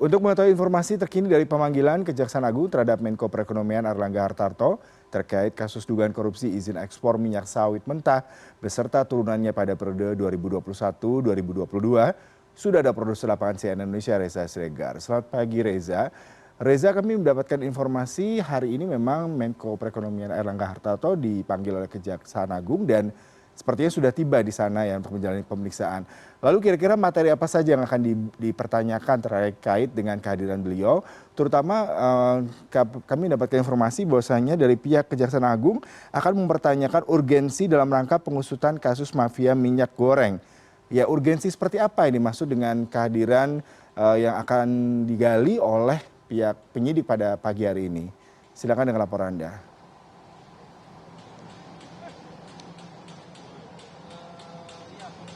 Untuk mengetahui informasi terkini dari pemanggilan Kejaksaan Agung terhadap Menko Perekonomian Airlangga Hartarto terkait kasus dugaan korupsi izin ekspor minyak sawit mentah beserta turunannya pada periode 2021-2022, sudah ada produser lapangan CNN Indonesia Reza Siregar. Selamat pagi Reza. Reza, kami mendapatkan informasi hari ini memang Menko Perekonomian Airlangga Hartarto dipanggil oleh Kejaksaan Agung dan sepertinya sudah tiba di sana ya untuk menjalani pemeriksaan. Lalu kira-kira materi apa saja yang akan dipertanyakan terkait dengan kehadiran beliau, terutama kami mendapatkan informasi bahwasanya dari pihak Kejaksaan Agung akan mempertanyakan urgensi dalam rangka pengusutan kasus mafia minyak goreng. Ya, urgensi seperti apa ini dimaksud dengan kehadiran yang akan digali oleh pihak penyidik pada pagi hari ini? Silakan dengan laporan Anda.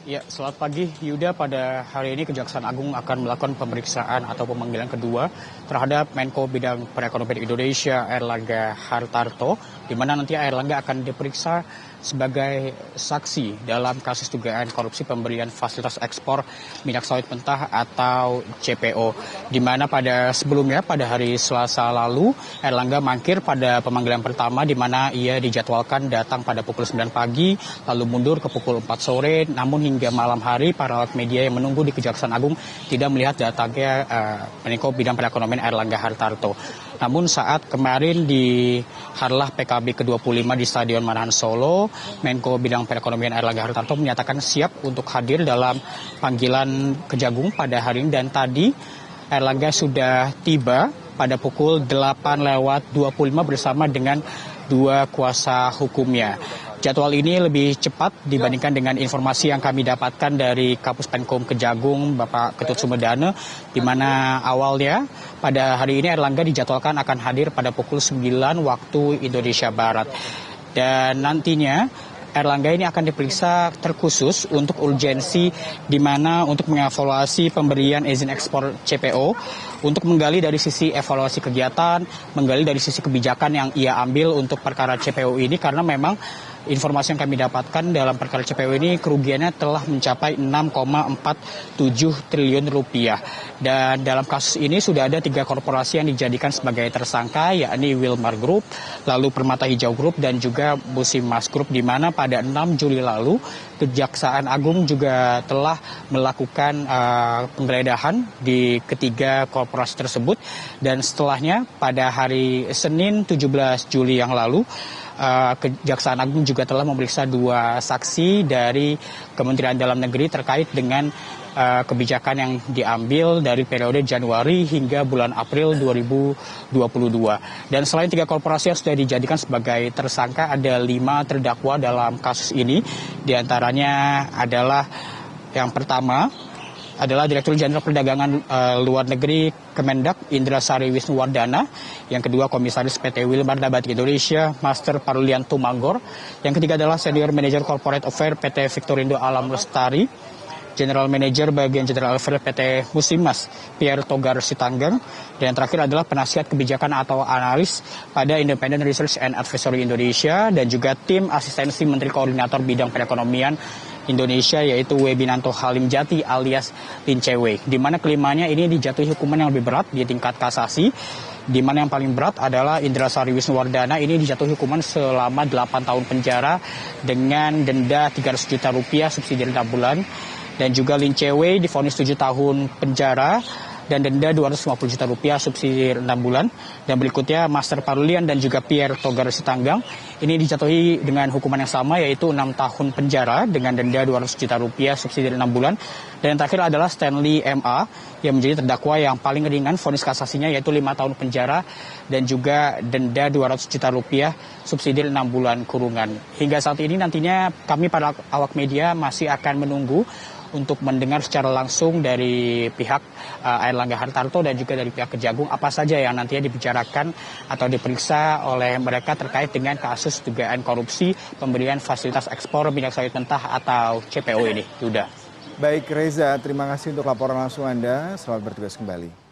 Ya, selamat pagi Yuda. Pada hari ini Kejaksaan Agung akan melakukan pemeriksaan atau pemanggilan kedua terhadap Menko Bidang Perekonomian Indonesia Airlangga Hartarto, di mana nanti Airlangga akan diperiksa sebagai saksi dalam kasus dugaan korupsi pemberian fasilitas ekspor minyak sawit mentah atau CPO. Di mana pada sebelumnya pada hari Selasa lalu Airlangga mangkir pada pemanggilan pertama, di mana ia dijadwalkan datang pada pukul 9 pagi lalu mundur ke pukul 4 sore. Namun hingga malam hari para awak media yang menunggu di Kejaksaan Agung tidak melihat datangnya Menko Bidang Perekonomian Airlangga Hartarto. Namun saat kemarin di Harlah PKB ke-25 di Stadion Manahan Solo, Menko Bidang Perekonomian Airlangga Hartarto menyatakan siap untuk hadir dalam panggilan Kejagung pada hari ini, dan tadi Airlangga sudah tiba pada pukul 8:25 bersama dengan dua kuasa hukumnya. Jadwal ini lebih cepat dibandingkan dengan informasi yang kami dapatkan dari Kapus Penkum Kejagung, Bapak Ketut Sumedane, di mana awalnya pada hari ini Airlangga dijadwalkan akan hadir pada pukul 9 waktu Indonesia Barat. Dan nantinya Airlangga ini akan diperiksa terkhusus untuk urgensi, di mana untuk mengevaluasi pemberian izin ekspor CPO, untuk menggali dari sisi evaluasi kegiatan, menggali dari sisi kebijakan yang ia ambil untuk perkara CPO ini, karena memang informasi yang kami dapatkan dalam perkara CPO ini kerugiannya telah mencapai 6,47 triliun rupiah. Dan dalam kasus ini sudah ada 3 korporasi yang dijadikan sebagai tersangka, yakni Wilmar Group, lalu Permata Hijau Group, dan juga Musimas Group, di mana pada 6 Juli lalu Kejaksaan Agung juga telah melakukan penggeledahan di ketiga korporasi tersebut. Dan setelahnya pada hari Senin 17 Juli yang lalu Kejaksaan Agung juga telah memeriksa 2 saksi dari Kementerian Dalam Negeri terkait dengan kebijakan yang diambil dari periode Januari hingga bulan April 2022. Dan selain 3 korporasi yang sudah dijadikan sebagai tersangka, ada 5 terdakwa dalam kasus ini. Di antaranya adalah yang pertama adalah Direktur Jenderal Perdagangan Luar Negeri Kemendak Indra Sari Wisnuwardana, yang kedua Komisaris PT Wilmar Nabati Indonesia Master Parulian Tumanggor, yang ketiga adalah Senior Manager Corporate Affair PT Victorindo Alam Lestari, General Manager Bagian General Affair PT Musimas Pierre Togar Sitanggang, dan yang terakhir adalah penasihat kebijakan atau analis pada Independent Research and Advisory Indonesia, dan juga tim asistensi Menteri Koordinator Bidang Perekonomian Indonesia, yaitu Webinanto Halim Jati alias Lin Cewe, di mana kelimanya ini dijatuhi hukuman yang lebih berat di tingkat kasasi, di mana yang paling berat adalah Indra Sari Wisnuwardana ini dijatuhi hukuman selama 8 tahun penjara dengan denda 300 juta rupiah subsidi 6 bulan, dan juga Lin Cewe divonis 7 tahun penjara dan denda 250 juta rupiah subsidi 6 bulan. Dan berikutnya Master Parulian dan juga Pierre Togar Sitanggang ini dijatuhi dengan hukuman yang sama, yaitu 6 tahun penjara dengan denda 200 juta rupiah subsidi 6 bulan. Dan yang terakhir adalah Stanley MA yang menjadi terdakwa yang paling ringan vonis kasasinya, yaitu 5 tahun penjara dan juga denda 200 juta rupiah subsidi 6 bulan kurungan. Hingga saat ini nantinya kami para awak media masih akan menunggu untuk mendengar secara langsung dari pihak Airlangga Hartarto dan juga dari pihak Kejagung apa saja yang nantinya dibicarakan atau diperiksa oleh mereka terkait dengan kasus dugaan korupsi pemberian fasilitas ekspor minyak sawit mentah atau CPO ini. Yuda. Baik Reza, terima kasih untuk laporan langsung Anda. Selamat bertugas kembali.